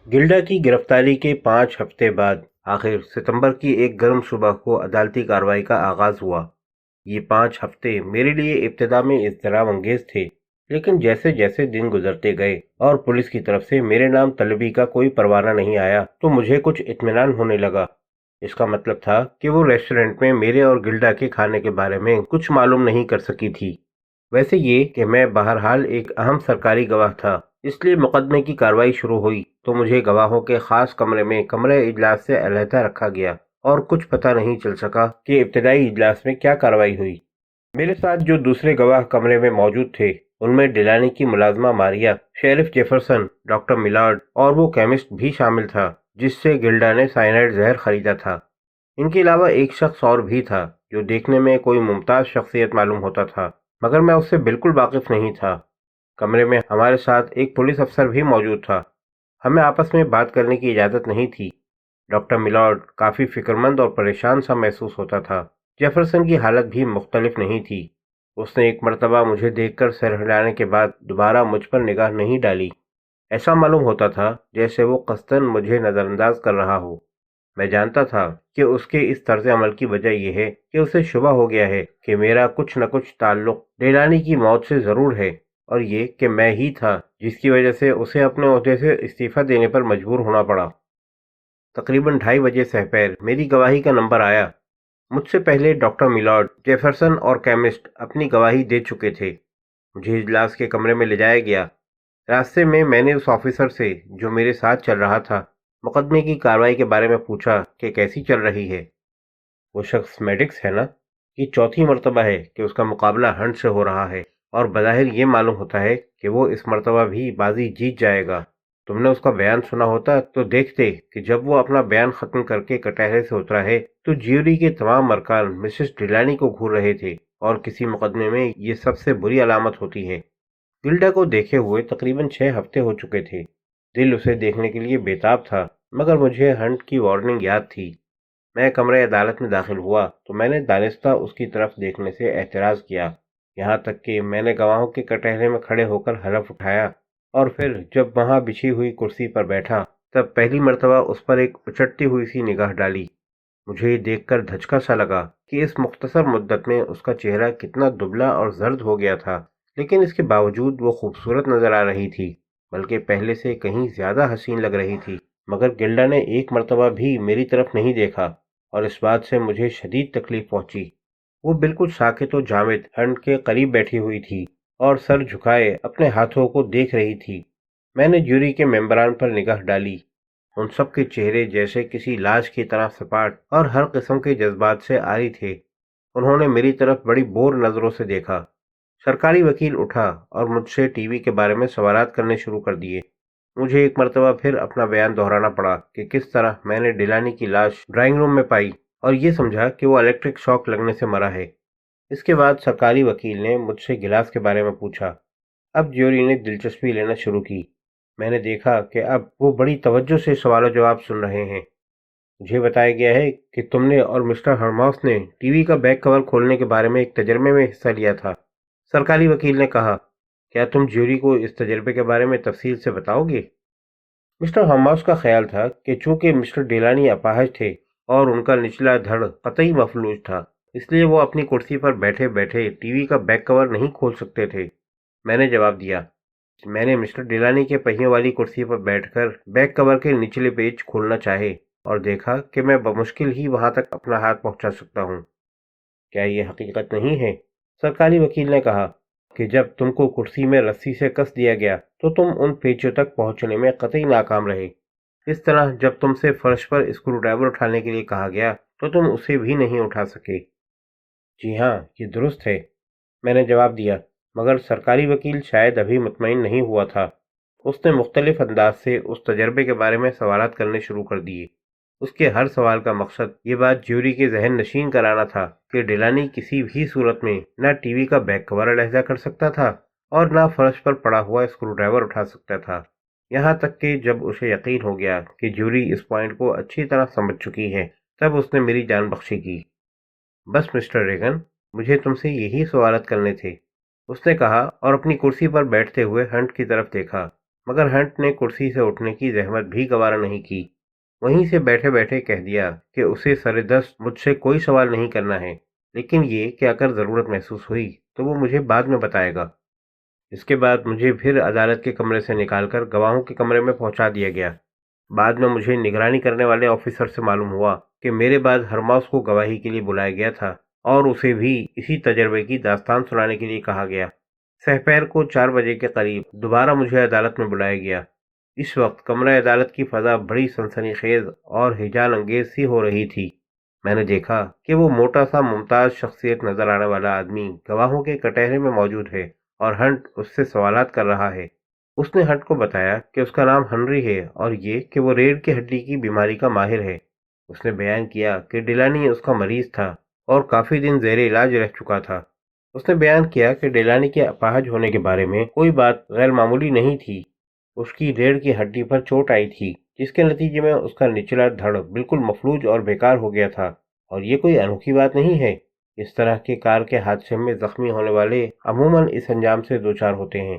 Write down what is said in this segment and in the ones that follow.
گلڈا کی گرفتاری کے 5 ہفتے بعد آخر ستمبر کی ایک گرم صبح کو عدالتی کارروائی کا آغاز ہوا۔ یہ 5 ہفتے میرے لیے ابتدا میں اضطراب انگیز تھے، لیکن جیسے جیسے دن گزرتے گئے اور پولیس کی طرف سے میرے نام طلبی کا کوئی پروانہ نہیں آیا تو مجھے کچھ اطمینان ہونے لگا۔ اس کا مطلب تھا کہ وہ ریسٹورنٹ میں میرے اور گلڈا کے کھانے کے بارے میں کچھ معلوم نہیں کر سکی تھی۔ ویسے یہ کہ میں بہرحال ایک اہم سرکاری گواہ تھا، اس لیے مقدمے کی کارروائی شروع ہوئی تو مجھے گواہوں کے خاص کمرے میں کمرہ اجلاس سے علیحدہ رکھا گیا اور کچھ پتہ نہیں چل سکا کہ ابتدائی اجلاس میں کیا کارروائی ہوئی۔ میرے ساتھ جو دوسرے گواہ کمرے میں موجود تھے ان میں ڈیلانی کی ملازمہ ماریا، شیرف جیفرسن، ڈاکٹر ملارڈ اور وہ کیمسٹ بھی شامل تھا جس سے گلڈا نے سائنائڈ زہر خریدا تھا۔ ان کے علاوہ ایک شخص اور بھی تھا جو دیکھنے میں کوئی ممتاز شخصیت معلوم ہوتا تھا، مگر میں اس سے بالکل واقف نہیں تھا۔ کمرے میں ہمارے ساتھ ایک پولیس افسر بھی موجود تھا۔ ہمیں آپس میں بات کرنے کی اجازت نہیں تھی۔ ڈاکٹر ملارڈ کافی فکرمند اور پریشان سا محسوس ہوتا تھا۔ جیفرسن کی حالت بھی مختلف نہیں تھی۔ اس نے ایک مرتبہ مجھے دیکھ کر سر ہلانے کے بعد دوبارہ مجھ پر نگاہ نہیں ڈالی۔ ایسا معلوم ہوتا تھا جیسے وہ قصداً مجھے نظر انداز کر رہا ہو۔ میں جانتا تھا کہ اس کے اس طرز عمل کی وجہ یہ ہے کہ اسے شبہ ہو گیا ہے کہ میرا کچھ نہ کچھ تعلق ڈیلانی کی موت سے ضرور ہے، اور یہ کہ میں ہی تھا جس کی وجہ سے اسے اپنے عہدے سے استعفیٰ دینے پر مجبور ہونا پڑا۔ تقریباً 2:30 سحپیر میری گواہی کا نمبر آیا۔ مجھ سے پہلے ڈاکٹر ملارڈ، جیفرسن اور کیمسٹ اپنی گواہی دے چکے تھے۔ مجھے اجلاس کے کمرے میں لے جایا گیا۔ راستے میں نے اس آفیسر سے جو میرے ساتھ چل رہا تھا مقدمے کی کارروائی کے بارے میں پوچھا کہ کیسی چل رہی ہے۔ وہ شخص میڈکس ہے نا؟ یہ 4تھی مرتبہ ہے کہ اس کا مقابلہ ہنٹ سے ہو رہا ہے، اور بظاہر یہ معلوم ہوتا ہے کہ وہ اس مرتبہ بھی بازی جیت جائے گا۔ تم نے اس کا بیان سنا ہوتا تو دیکھتے کہ جب وہ اپنا بیان ختم کر کے کٹہرے سے اترا ہے تو جیوری کے تمام ارکان مسز ڈیلانی کو گھور رہے تھے، اور کسی مقدمے میں یہ سب سے بری علامت ہوتی ہے۔ گلڈا کو دیکھے ہوئے تقریباً 6 ہفتے ہو چکے تھے۔ دل اسے دیکھنے کے لیے بےتاب تھا، مگر مجھے ہنٹ کی وارننگ یاد تھی۔ میں کمرہ عدالت میں داخل ہوا تو میں نے دانستہ اس کی طرف دیکھنے سے اعتراض کیا، یہاں تک کہ میں نے گواہوں کے کٹہرے میں کھڑے ہو کر حلف اٹھایا، اور پھر جب وہاں بچھی ہوئی کرسی پر بیٹھا تب پہلی مرتبہ اس پر ایک اچٹتی ہوئی سی نگاہ ڈالی۔ مجھے یہ دیکھ کر دھچکا سا لگا کہ اس مختصر مدت میں اس کا چہرہ کتنا دبلا اور زرد ہو گیا تھا، لیکن اس کے باوجود وہ خوبصورت نظر آ رہی تھی، بلکہ پہلے سے کہیں زیادہ حسین لگ رہی تھی۔ مگر گلڈا نے ایک مرتبہ بھی میری طرف نہیں دیکھا، اور اس بات سے مجھے شدید تکلیف پہنچی۔ وہ بالکل ساکت و جامد ہنٹ کے قریب بیٹھی ہوئی تھی اور سر جھکائے اپنے ہاتھوں کو دیکھ رہی تھی۔ میں نے جیوری کے ممبران پر نگاہ ڈالی۔ ان سب کے چہرے جیسے کسی لاش کی طرح سپاٹ اور ہر قسم کے جذبات سے عاری تھے۔ انہوں نے میری طرف بڑی بور نظروں سے دیکھا۔ سرکاری وکیل اٹھا اور مجھ سے ٹی وی کے بارے میں سوالات کرنے شروع کر دیے۔ مجھے ایک مرتبہ پھر اپنا بیان دہرانا پڑا کہ کس طرح میں نے ڈیلانی کی لاش ڈرائنگ روم میں پائی اور یہ سمجھا کہ وہ الیکٹرک شاک لگنے سے مرا ہے۔ اس کے بعد سرکاری وکیل نے مجھ سے گلاس کے بارے میں پوچھا۔ اب جیوری نے دلچسپی لینا شروع کی۔ میں نے دیکھا کہ اب وہ بڑی توجہ سے سوال و جواب سن رہے ہیں۔ مجھے بتایا گیا ہے کہ تم نے اور مسٹر ہرماس نے ٹی وی کا بیک کور کھولنے کے بارے میں ایک تجربے میں حصہ لیا تھا۔ سرکاری وکیل نے کہا، کیا تم جیوری کو اس تجربے کے بارے میں تفصیل سے بتاؤ گے؟ مسٹر ہرماس کا خیال تھا کہ چونکہ مسٹر ڈیلانی اپاہج تھے اور ان کا نچلا دھڑ قطعی مفلوج تھا، اس لیے وہ اپنی کرسی پر بیٹھے بیٹھے ٹی وی کا بیک کور نہیں کھول سکتے تھے۔ میں نے جواب دیا، میں نے مسٹر ڈیلانی کے پہیوں والی کرسی پر بیٹھ کر بیک کور کے نچلے پیج کھولنا چاہے اور دیکھا کہ میں بمشکل ہی وہاں تک اپنا ہاتھ پہنچا سکتا ہوں۔ کیا یہ حقیقت نہیں ہے؟ سرکاری وکیل نے کہا کہ جب تم کو کرسی میں رسی سے کس دیا گیا تو تم ان پیچوں تک پہنچنے میں قطعی ناکام رہے۔ اس طرح جب تم سے فرش پر اسکرو ڈرائیور اٹھانے کے لیے کہا گیا تو تم اسے بھی نہیں اٹھا سکے۔ جی ہاں، یہ درست ہے، میں نے جواب دیا، مگر سرکاری وکیل شاید ابھی مطمئن نہیں ہوا تھا۔ اس نے مختلف انداز سے اس تجربے کے بارے میں سوالات کرنے شروع کر دیے۔ اس کے ہر سوال کا مقصد یہ بات جیوری کے ذہن نشین کرانا تھا کہ ڈیلانی کسی بھی صورت میں نہ ٹی وی کا بیک کور علیحدہ کر سکتا تھا اور نہ فرش پر پڑا ہوا اسکرو ڈرائیور اٹھا سکتا تھا۔ یہاں تک کہ جب اسے یقین ہو گیا کہ جیوری اس پوائنٹ کو اچھی طرح سمجھ چکی ہے تب اس نے میری جان بخشی کی۔ بس مسٹر ریگن، مجھے تم سے یہی سوالات کرنے تھے، اس نے کہا اور اپنی کرسی پر بیٹھتے ہوئے ہنٹ کی طرف دیکھا۔ مگر ہنٹ نے کرسی سے اٹھنے کی زحمت بھی گوارا نہیں کی۔ وہیں سے بیٹھے بیٹھے کہہ دیا کہ اسے سر دست مجھ سے کوئی سوال نہیں کرنا ہے، لیکن یہ کہ اگر ضرورت محسوس ہوئی تو وہ مجھے بعد میں بتائے گا۔ اس کے بعد مجھے پھر عدالت کے کمرے سے نکال کر گواہوں کے کمرے میں پہنچا دیا گیا۔ بعد میں مجھے نگرانی کرنے والے آفیسر سے معلوم ہوا کہ میرے بعد ہرماس کو گواہی کے لیے بلایا گیا تھا اور اسے بھی اسی تجربے کی داستان سنانے کے لیے کہا گیا۔ سحپہر کو 4 بجے کے قریب دوبارہ مجھے عدالت میں بلایا گیا۔ اس وقت کمرہ عدالت کی فضا بڑی سنسنی خیز اور ہیجان انگیز سی ہو رہی تھی۔ میں نے دیکھا کہ وہ موٹا سا ممتاز شخصیت نظر آنے والا آدمی گواہوں کے کٹہرے میں موجود ہے اور ہنٹ اس سے سوالات کر رہا ہے۔ اس نے ہنٹ کو بتایا کہ اس کا نام ہنری ہے اور یہ کہ وہ ریڑھ کی ہڈی کی بیماری کا ماہر ہے۔ اس نے بیان کیا کہ ڈیلانی اس کا مریض تھا اور کافی دن زیر علاج رہ چکا تھا۔ اس نے بیان کیا کہ ڈیلانی کے اپاہج ہونے کے بارے میں کوئی بات غیر معمولی نہیں تھی۔ اس کی ریڑھ کی ہڈی پر چوٹ آئی تھی جس کے نتیجے میں اس کا نچلا دھڑ بالکل مفلوج اور بیکار ہو گیا تھا، اور یہ کوئی انوکھی بات نہیں ہے۔ اس طرح کے کار کے حادثے میں زخمی ہونے والے عموماً اس انجام سے دوچار ہوتے ہیں۔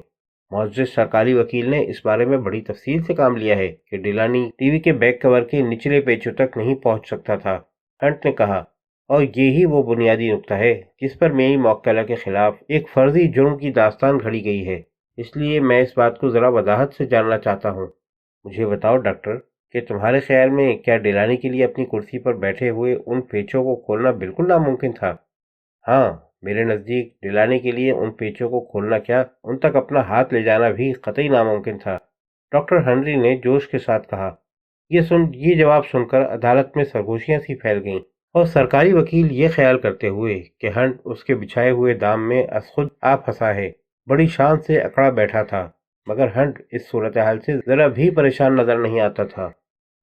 معزز سرکاری وکیل نے اس بارے میں بڑی تفصیل سے کام لیا ہے کہ ڈیلانی ٹی وی کے بیک کور کے نچلے پیچوں تک نہیں پہنچ سکتا تھا، ہنٹ نے کہا، اور یہی وہ بنیادی نقطہ ہے جس پر میری موکلہ کے خلاف ایک فرضی جرم کی داستان گھڑی گئی ہے۔ اس لیے میں اس بات کو ذرا وضاحت سے جاننا چاہتا ہوں۔ مجھے بتاؤ ڈاکٹر کہ تمہارے خیال میں کیا ڈیلانی کے لیے اپنی کرسی پر بیٹھے ہوئے ان پیچوں کو کھولنا بالکل ناممکن تھا؟ ہاں، میرے نزدیک ڈیلانی کے لیے ان پیچوں کو کھولنا کیا ان تک اپنا ہاتھ لے جانا بھی قطعی ناممکن تھا، ڈاکٹر ہنری نے جوش کے ساتھ کہا۔ یہ جواب سن کر عدالت میں سرگوشیاں سی پھیل گئیں اور سرکاری وکیل یہ خیال کرتے ہوئے کہ ہنٹ اس کے بچھائے ہوئے دام میں از خود آ پھنسا ہے، بڑی شان سے اکڑا بیٹھا تھا، مگر ہنٹ اس صورتحال سے ذرا بھی پریشان نظر نہیں آتا تھا۔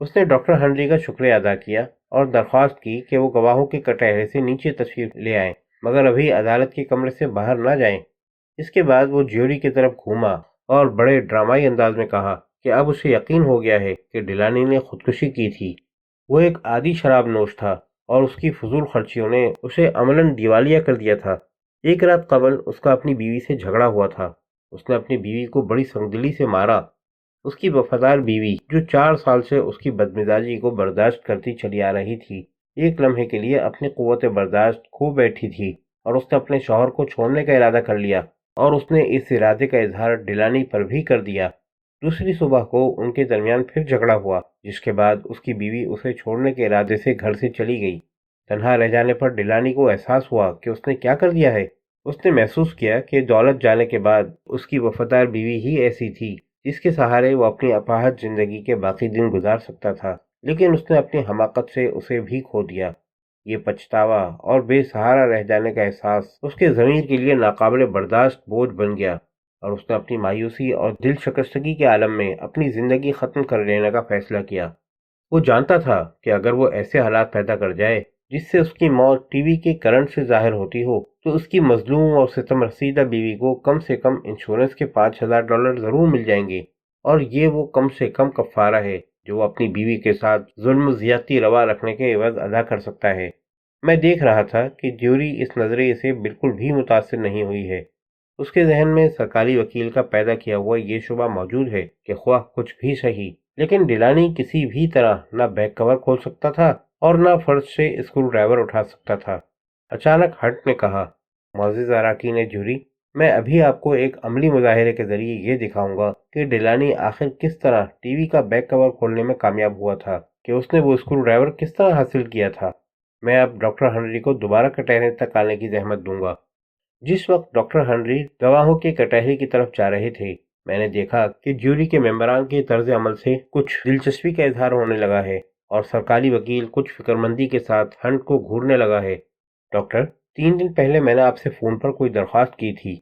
اس نے ڈاکٹر ہنری کا شکریہ ادا کیا اور درخواست کی کہ وہ گواہوں کے کٹہرے سے نیچے تشریف لے آئیں، مگر ابھی عدالت کے کمرے سے باہر نہ جائیں۔ اس کے بعد وہ جیوری کی طرف گھوما اور بڑے ڈرامائی انداز میں کہا کہ اب اسے یقین ہو گیا ہے کہ ڈیلانی نے خودکشی کی تھی۔ وہ ایک عادی شراب نوش تھا اور اس کی فضول خرچیوں نے اسے عملاً دیوالیہ کر دیا تھا۔ ایک رات قبل اس کا اپنی بیوی سے جھگڑا ہوا تھا۔ اس نے اپنی بیوی کو بڑی سنگدلی سے مارا۔ اس کی وفادار بیوی جو 4 سال سے اس کی بدمزاجی کو برداشت کرتی چلی آ رہی تھی، ایک لمحے کے لیے اپنی قوت برداشت کھو بیٹھی تھی اور اس نے اپنے شوہر کو چھوڑنے کا ارادہ کر لیا، اور اس نے اس ارادے کا اظہار ڈیلانی پر بھی کر دیا۔ دوسری صبح کو ان کے درمیان پھر جھگڑا ہوا، جس کے بعد اس کی بیوی اسے چھوڑنے کے ارادے سے گھر سے چلی گئی۔ تنہا رہ جانے پر ڈیلانی کو احساس ہوا کہ اس نے کیا کر دیا ہے۔ اس نے محسوس کیا کہ دولت جانے کے بعد اس کی وفادار بیوی ہی ایسی تھی جس کے سہارے وہ اپنی اپاہج زندگی کے باقی دن گزار سکتا تھا، لیکن اس نے اپنی حماقت سے اسے بھی کھو دیا۔ یہ پچھتاوا اور بے سہارا رہ جانے کا احساس اس کے ضمیر کے لیے ناقابل برداشت بوجھ بن گیا، اور اس نے اپنی مایوسی اور دل شکستگی کے عالم میں اپنی زندگی ختم کر لینے کا فیصلہ کیا۔ وہ جانتا تھا کہ اگر وہ ایسے حالات پیدا کر جائے جس سے اس کی موت ٹی وی کے کرنٹ سے ظاہر ہوتی ہو تو اس کی مظلوم اور ستم رسیدہ بیوی کو کم سے کم انشورنس کے $5000 ضرور مل جائیں گے، اور یہ وہ کم سے کم کفارہ ہے جو وہ اپنی بیوی کے ساتھ ظلم و زیادتی روا رکھنے کے عوض ادا کر سکتا ہے۔ میں دیکھ رہا تھا کہ جیوری اس نظریے سے بالکل بھی متاثر نہیں ہوئی ہے۔ اس کے ذہن میں سرکاری وکیل کا پیدا کیا ہوا یہ شبہ موجود ہے کہ خواہ کچھ بھی صحیح، لیکن ڈیلانی کسی بھی طرح نہ بیک کور کھول سکتا تھا اور نہ فرش سے اسکرو ڈرائیور اٹھا سکتا تھا۔ اچانک ہنٹ نے کہا، معزز اراکین جیوری، میں ابھی آپ کو ایک عملی مظاہرے کے ذریعے یہ دکھاؤں گا کہ ڈیلانی آخر کس طرح ٹی وی کا بیک کور کھولنے میں کامیاب ہوا تھا، کہ اس نے وہ اسکرو ڈرائیور کس طرح حاصل کیا تھا۔ میں اب ڈاکٹر ہنری کو دوبارہ کٹہرے تک آنے کی زحمت دوں گا۔ جس وقت ڈاکٹر ہنری گواہوں کے کٹہرے کی طرف جا رہے تھے، میں نے دیکھا کہ جیوری کے ممبران کے طرز عمل سے کچھ دلچسپی کا اظہار ہونے لگا ہے، اور سرکاری وکیل کچھ فکرمندی کے ساتھ ہنٹ کو گھورنے لگا ہے۔ ڈاکٹر، 3 دن پہلے میں نے آپ سے فون پر کوئی درخواست کی تھی،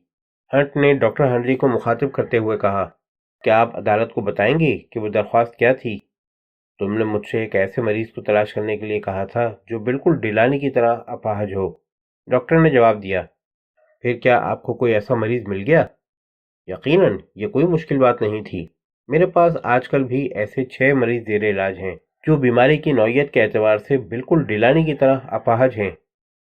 ہنٹ نے ڈاکٹر ہنری کو مخاطب کرتے ہوئے کہا۔ کیا آپ عدالت کو بتائیں گے کہ وہ درخواست کیا تھی؟ تم نے مجھ سے ایک ایسے مریض کو تلاش کرنے کے لیے کہا تھا جو بالکل ڈیلانی کی طرح اپاہج ہو، ڈاکٹر نے جواب دیا۔ پھر کیا آپ کو کوئی ایسا مریض مل گیا؟ یقیناً یہ کوئی مشکل بات نہیں تھی۔ میرے پاس آج کل بھی ایسے 6 مریض زیر علاج ہیں جو بیماری کی نوعیت کے اعتبار سے بالکل ڈیلانی کی طرح اپاہج ہیں۔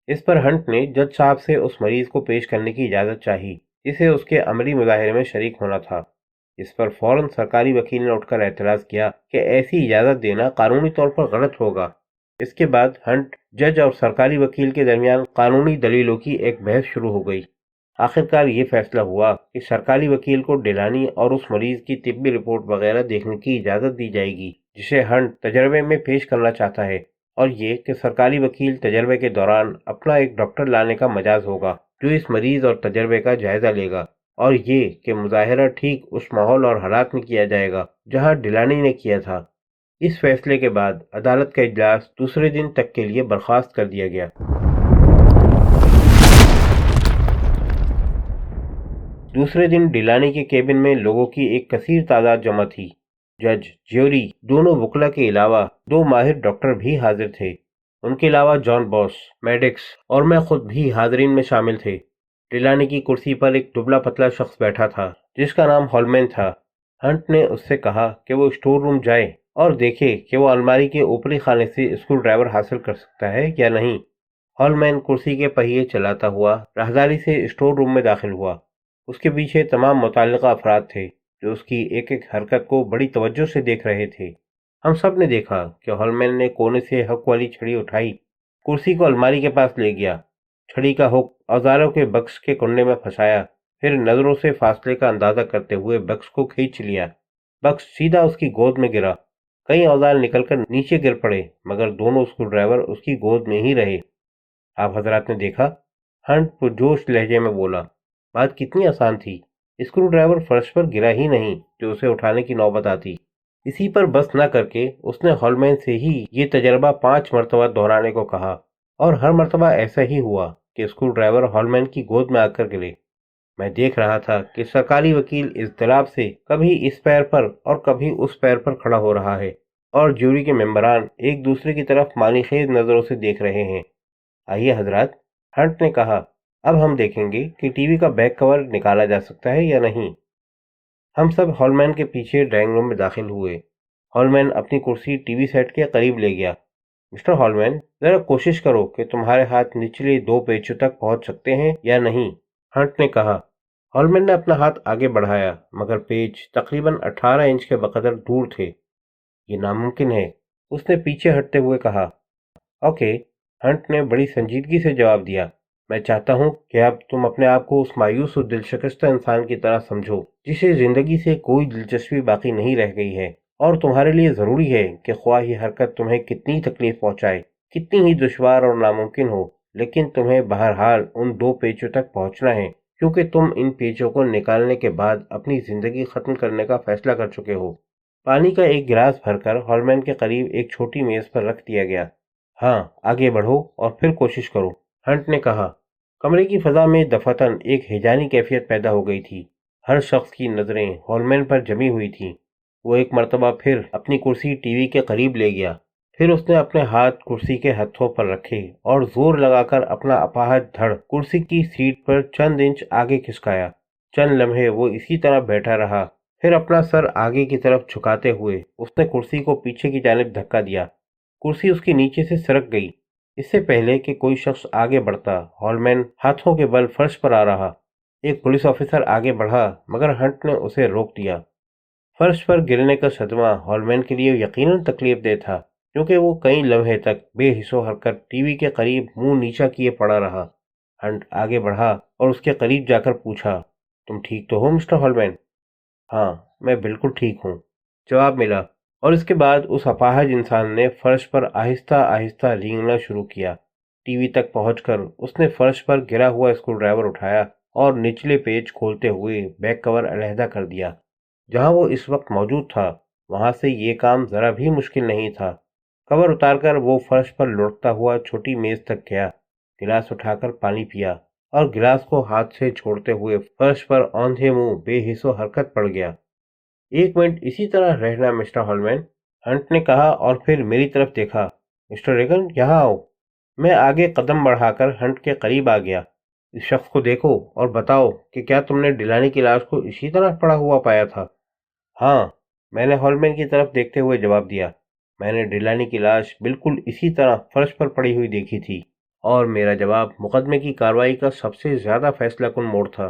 اس پر ہنٹ نے جج صاحب سے اس مریض کو پیش کرنے کی اجازت چاہی جسے اس کے عملی مظاہرے میں شریک ہونا تھا۔ اس پر فوراً سرکاری وکیل نے اٹھ کر اعتراض کیا کہ ایسی اجازت دینا قانونی طور پر غلط ہوگا۔ اس کے بعد ہنٹ، جج اور سرکاری وکیل کے درمیان قانونی دلیلوں کی ایک بحث شروع ہو گئی۔ آخرکار یہ فیصلہ ہوا کہ سرکاری وکیل کو ڈیلانی اور اس مریض کی طبی رپورٹ وغیرہ دیکھنے کی اجازت دی جائے گی جسے ہنٹ تجربے میں پیش کرنا چاہتا ہے، اور یہ کہ سرکاری وکیل تجربے کے دوران اپنا ایک ڈاکٹر لانے کا مجاز ہوگا جو اس مریض اور تجربے کا جائزہ لے گا، اور یہ کہ مظاہرہ ٹھیک اس ماحول اور حالات میں کیا جائے گا جہاں ڈیلانی نے کیا تھا۔ اس فیصلے کے بعد عدالت کا اجلاس دوسرے دن تک کے لیے برخاست کر دیا گیا۔ دوسرے دن ڈیلانی کے کیبن میں لوگوں کی ایک کثیر تعداد جمع تھی۔ جج، جیوری، دونوں وکلا کے علاوہ 2 ماہر ڈاکٹر بھی حاضر تھے۔ ان کے علاوہ جان باس، میڈکس اور میں خود بھی حاضرین میں شامل تھے۔ ڈیلانی کی کرسی پر ایک دبلا پتلا شخص بیٹھا تھا جس کا نام ہالمین تھا۔ ہنٹ نے اس سے کہا کہ وہ اسٹور روم جائے اور دیکھے کہ وہ الماری کے اوپری خانے سے اسکرو ڈرائیور حاصل کر سکتا ہے یا نہیں۔ ہالمین کرسی کے پہیے چلاتا ہوا راہداری سے اسٹور روم میں داخل ہوا۔ اس کے پیچھے تمام متعلقہ افراد تھے جو اس کی ایک ایک حرکت کو بڑی توجہ سے دیکھ رہے تھے۔ ہم سب نے دیکھا کہ ہالمین نے کونے سے ہک والی چھڑی اٹھائی، کرسی کو الماری کے پاس لے گیا، چھڑی کا ہک اوزاروں کے بکس کے کنڈے میں پھنسایا، پھر نظروں سے فاصلے کا اندازہ کرتے ہوئے بکس کو کھینچ لیا۔ بکس سیدھا اس کی گود میں گرا۔ کئی اوزار نکل کر نیچے گر پڑے مگر دونوں اسکرو ڈرائیور اس کی گود میں ہی رہے۔ آپ حضرات نے دیکھا، ہنٹ پرجوش لہجے میں بولا، بات کتنی آسان تھی، اسکرو ڈرائیور فرش پر گرا ہی نہیں جو اسے اٹھانے کی نوبت آتی۔ اسی پر بس نہ کر کے اس نے ہالمین سے ہی یہ تجربہ 5 مرتبہ دہرانے کو کہا، اور ہر مرتبہ ایسا ہی ہوا کہ اسکرو ڈرائیور ہالمین کی گود میں آ کر گرے۔ میں دیکھ رہا تھا کہ سرکاری وکیل اضطراب سے کبھی اس پیر پر اور کبھی اس پیر پر کھڑا ہو رہا ہے، اور جیوری کے ممبران ایک دوسرے کی طرف معنی خیز نظروں سے دیکھ رہے ہیں۔ آئیے حضرات، ہنٹ نے کہا، اب ہم دیکھیں گے کہ ٹی وی کا بیک کور نکالا جا سکتا ہے یا نہیں۔ ہم سب ہالمین کے پیچھے ڈرائنگ روم میں داخل ہوئے۔ ہالمین اپنی کرسی ٹی وی سیٹ کے قریب لے گیا۔ مسٹر ہالمین، ذرا کوشش کرو کہ تمہارے ہاتھ نچلے 2 پیچوں تک پہنچ سکتے ہیں یا نہیں، ہنٹ نے کہا۔ ہالمین نے اپنا ہاتھ آگے بڑھایا مگر پیچ تقریباً 18 انچ کے بقدر دور تھے۔ یہ ناممکن ہے، اس نے پیچھے ہٹتے ہوئے کہا۔ اوکے، ہنٹ نے بڑی سنجیدگی سے جواب دیا، میں چاہتا ہوں کہ اب تم اپنے آپ کو اس مایوس و دل شکستہ انسان کی طرح سمجھو جسے زندگی سے کوئی دلچسپی باقی نہیں رہ گئی ہے، اور تمہارے لیے ضروری ہے کہ خواہ یہ حرکت تمہیں کتنی تکلیف پہنچائے، کتنی ہی دشوار اور ناممکن ہو، لیکن تمہیں بہرحال ان 2 پیچوں تک پہنچنا ہے، کیونکہ تم ان پیچوں کو نکالنے کے بعد اپنی زندگی ختم کرنے کا فیصلہ کر چکے ہو۔ پانی کا ایک گلاس بھر کر ہالمین کے قریب ایک چھوٹی میز پر رکھ دیا گیا۔ ہاں، آگے بڑھو اور پھر کوشش کرو، ہنٹ نے کہا۔ کمرے کی فضا میں دفعتاً ایک ہیجانی کیفیت پیدا ہو گئی تھی۔ ہر شخص کی نظریں ہالمین پر جمی ہوئی تھیں۔ وہ ایک مرتبہ پھر اپنی کرسی ٹی وی کے قریب لے گیا، پھر اس نے اپنے ہاتھ کرسی کے ہتھوں پر رکھے اور زور لگا کر اپنا اپاہج دھڑ کرسی کی سیٹ پر چند انچ آگے کھسکایا۔ چند لمحے وہ اسی طرح بیٹھا رہا، پھر اپنا سر آگے کی طرف جھکاتے ہوئے اس نے کرسی کو پیچھے کی جانب دھکا دیا۔ کرسی اس کے نیچے سے سرک گئی۔ اس سے پہلے کہ کوئی شخص آگے بڑھتا، ہالمین ہاتھوں کے بل فرش پر آ رہا۔ ایک پولیس آفیسر آگے بڑھا مگر ہنٹ نے اسے روک دیا۔ فرش پر گرنے کا صدمہ ہالمین کے لیے یقیناً تکلیف دہ تھا، کیونکہ وہ کئی لمحے تک بے حس و حرکت ٹی وی کے قریب منہ نیچا کیے پڑا رہا۔ ہنٹ آگے بڑھا اور اس کے قریب جا کر پوچھا، تم ٹھیک تو ہو مسٹر ہالمین؟ ہاں، میں بالکل ٹھیک ہوں، جواب ملا، اور اس کے بعد اس اپاہج انسان نے فرش پر آہستہ آہستہ رینگنا شروع کیا۔ ٹی وی تک پہنچ کر اس نے فرش پر گرا ہوا اسکرو ڈرائیور اٹھایا اور نچلے پیچ کھولتے ہوئے بیک کور علیحدہ کر دیا۔ جہاں وہ اس وقت موجود تھا وہاں سے یہ کام ذرا بھی مشکل نہیں تھا۔ کور اتار کر وہ فرش پر لڑکتا ہوا چھوٹی میز تک گیا، گلاس اٹھا کر پانی پیا اور گلاس کو ہاتھ سے چھوڑتے ہوئے فرش پر اوندھے منہ بے حس و حرکت پڑ گیا۔ 1 منٹ اسی طرح رہنا مسٹر ہالمین، ہنٹ نے کہا اور پھر میری طرف دیکھا۔ مسٹر ریگن، یہاں آؤ۔ میں آگے قدم بڑھا کر ہنٹ کے قریب آ گیا۔ اس شخص کو دیکھو اور بتاؤ کہ کیا تم نے ڈیلانی کی لاش کو اسی طرح پڑا ہوا پایا تھا؟ ہاں، میں نے ہالمین کی طرف دیکھتے ہوئے جواب دیا، میں نے ڈیلانی کی لاش بالکل اسی طرح فرش پر پڑی ہوئی دیکھی تھی، اور میرا جواب مقدمے کی کارروائی کا سب سے زیادہ فیصلہ کن موڑ تھا۔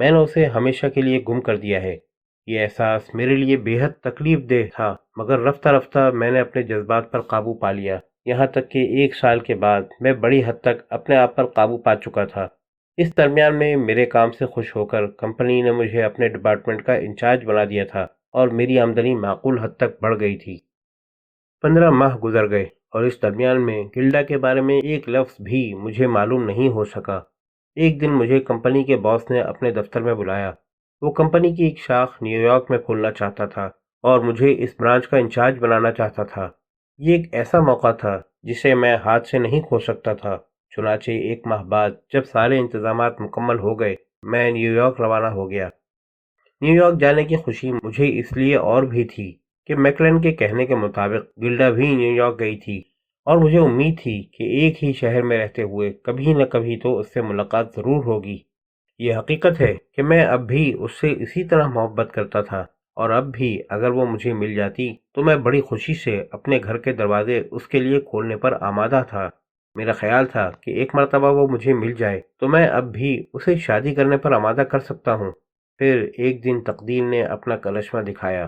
میں نے اسے ہمیشہ کے لیے گم کر دیا ہے۔ یہ احساس میرے لیے بے حد تکلیف دہ تھا، مگر رفتہ رفتہ میں نے اپنے جذبات پر قابو پا لیا، یہاں تک کہ 1 سال کے بعد میں بڑی حد تک اپنے آپ پر قابو پا چکا تھا۔ اس درمیان میں میرے کام سے خوش ہو کر کمپنی نے مجھے اپنے ڈپارٹمنٹ کا انچارج بنا دیا تھا اور میری آمدنی معقول حد تک بڑھ گئی تھی۔ 15 ماہ گزر گئے اور اس درمیان میں گلڈا کے بارے میں ایک لفظ بھی مجھے معلوم نہیں ہو سکا۔ ایک دن مجھے کمپنی کے باس نے اپنے دفتر میں بلایا۔ وہ کمپنی کی ایک شاخ نیو یارک میں کھولنا چاہتا تھا اور مجھے اس برانچ کا انچارج بنانا چاہتا تھا۔ یہ ایک ایسا موقع تھا جسے میں ہاتھ سے نہیں کھو سکتا تھا۔ چنانچہ 1 ماہ بعد جب سارے انتظامات مکمل ہو گئے، میں نیو یارک روانہ ہو گیا۔ نیو یارک جانے کی خوشی مجھے اس لیے اور بھی تھی کہ میکلین کے کہنے کے مطابق گلڈا بھی نیو یارک گئی تھی اور مجھے امید تھی کہ ایک ہی شہر میں رہتے ہوئے کبھی نہ کبھی تو اس سے ملاقات ضرور ہوگی۔ یہ حقیقت ہے کہ میں اب بھی اس سے اسی طرح محبت کرتا تھا، اور اب بھی اگر وہ مجھے مل جاتی تو میں بڑی خوشی سے اپنے گھر کے دروازے اس کے لیے کھولنے پر آمادہ تھا۔ میرا خیال تھا کہ ایک مرتبہ وہ مجھے مل جائے تو میں اب بھی اسے شادی کرنے پر آمادہ کر سکتا ہوں۔ پھر ایک دن تقدیر نے اپنا کرشمہ دکھایا۔